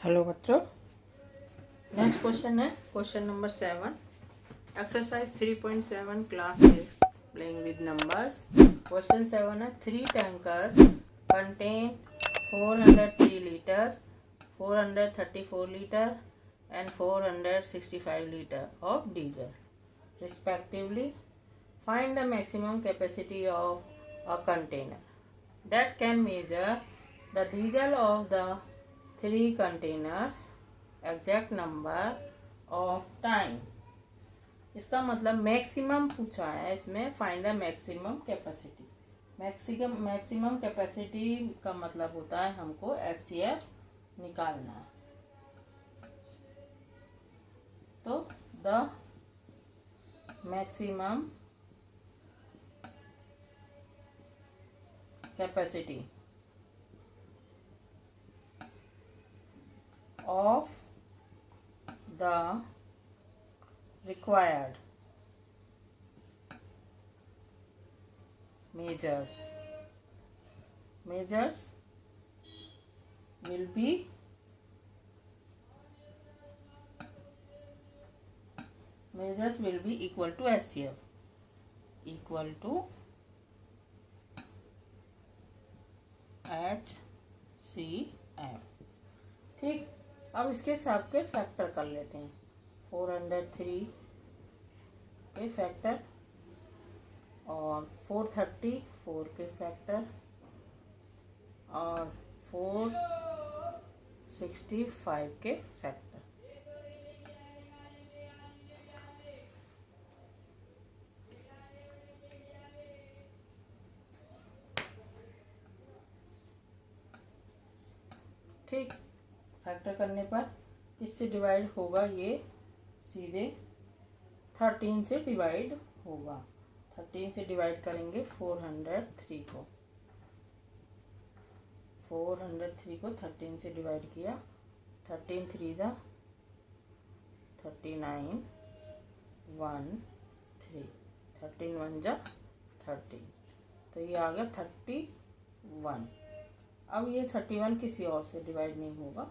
Hello बच्चों, next question है question number 7, exercise 3.7 class 6 playing with numbers. Question 7 है 3 tankers contain 403 litres, 434 litre and 465 litre of diesel respectively. Find the maximum capacity of a container that can measure the diesel of the 3 containers exact number of time. इसका मतलब maximum पूछा है इसमें। Find the maximum capacity. Maximum capacity का मतलब होता है हमको HCF निकालना है। तो the maximum capacity of the required measures will be equal to HCF, equal to HCF। ठीक, अब इसके सबके फैक्टर कर लेते हैं। 403 के फैक्टर और 434 के फैक्टर और 465 के फैक्टर। ठीक, फैक्टर करने पर किससे डिवाइड होगा? ये सीधे 13 से डिवाइड होगा। 13 से डिवाइड करेंगे 403 को। 403 को 13 से डिवाइड किया। 13 3 जा 39, 1 3, 13 1 जा 13, तो ये आ गया 31। अब ये 31 किसी और से डिवाइड नहीं होगा,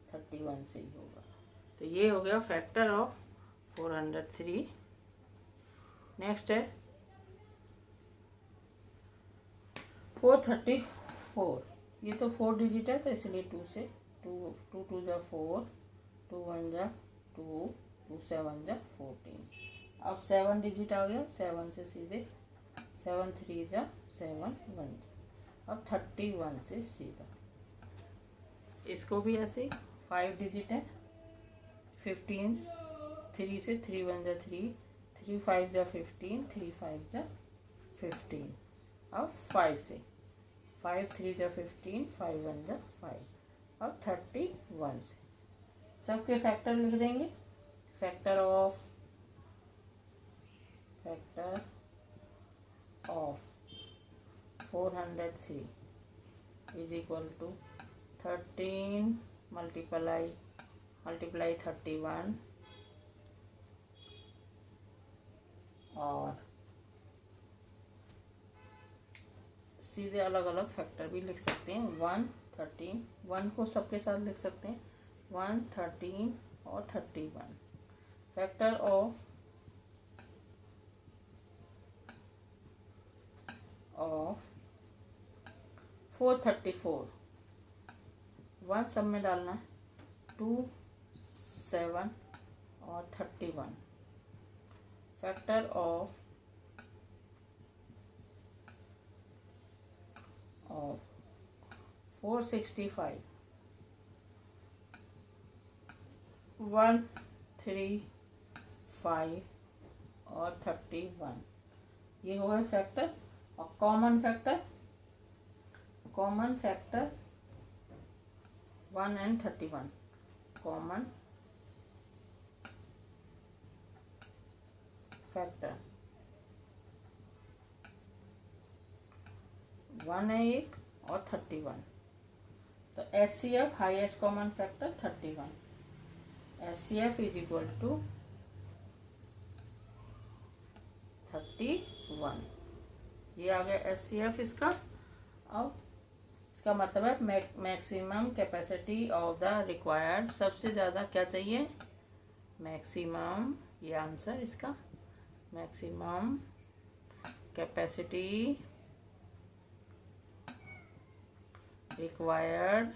31 से ही होगा। तो ये हो गया फैक्टर ऑफ 403। नेक्स्ट है 434। ये तो 4 डिजिट है, तो इसलिए 2 से 2 2 जा 4, 2 1 जा 2, 2 7 जा 14। अब 7 डिजिट आ गया, 7 से सीधे 7 3 जा 7 1 जा। अब 31 से सीधा इसको भी ऐसे 5 डिजिट है। 15 3 से 3 1 जा 3, 3 5 जा 15, 3 5 जा 15। अब 5 से 5 3 जा 15, 5 1 जा 5। अब 31 से सबके फैक्टर लिख देंगे। Factor of 403 is equal to 13 multiply 31 और सीधे अलग अलग फैक्टर भी लिख सकते हैं। 1 13, 1 को सबके साथ लिख सकते हैं। 1 13 और 31। फैक्टर ऑफ 434, 1 सब में डालना है। 2 7 और 31। फैक्टर ऑफ 465, 1 3 5 और 31। ये हो गए फैक्टर। और common factor 1 and 31। Common factor 1 है एक और 31। तो HCF highest common factor 31। HCF is equal to 31। ये आ गया HCF इसका। अब इसका मतलब है maximum capacity of the required, सबसे ज़्यादा क्या चाहिए, मैक्सिमम, ये आंसर इसका, मैक्सिमम कैपेसिटी रिक्वायर्ड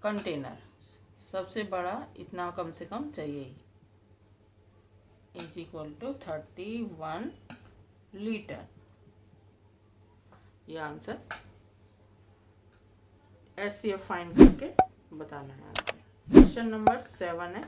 कंटेनर, सबसे बड़ा इतना कम से कम चाहिए ही, इज इक्वल टू 31 लीटर। ये आंसर SCF फाइंड करके बताना है आंसर। क्वेश्चन नंबर 7 है।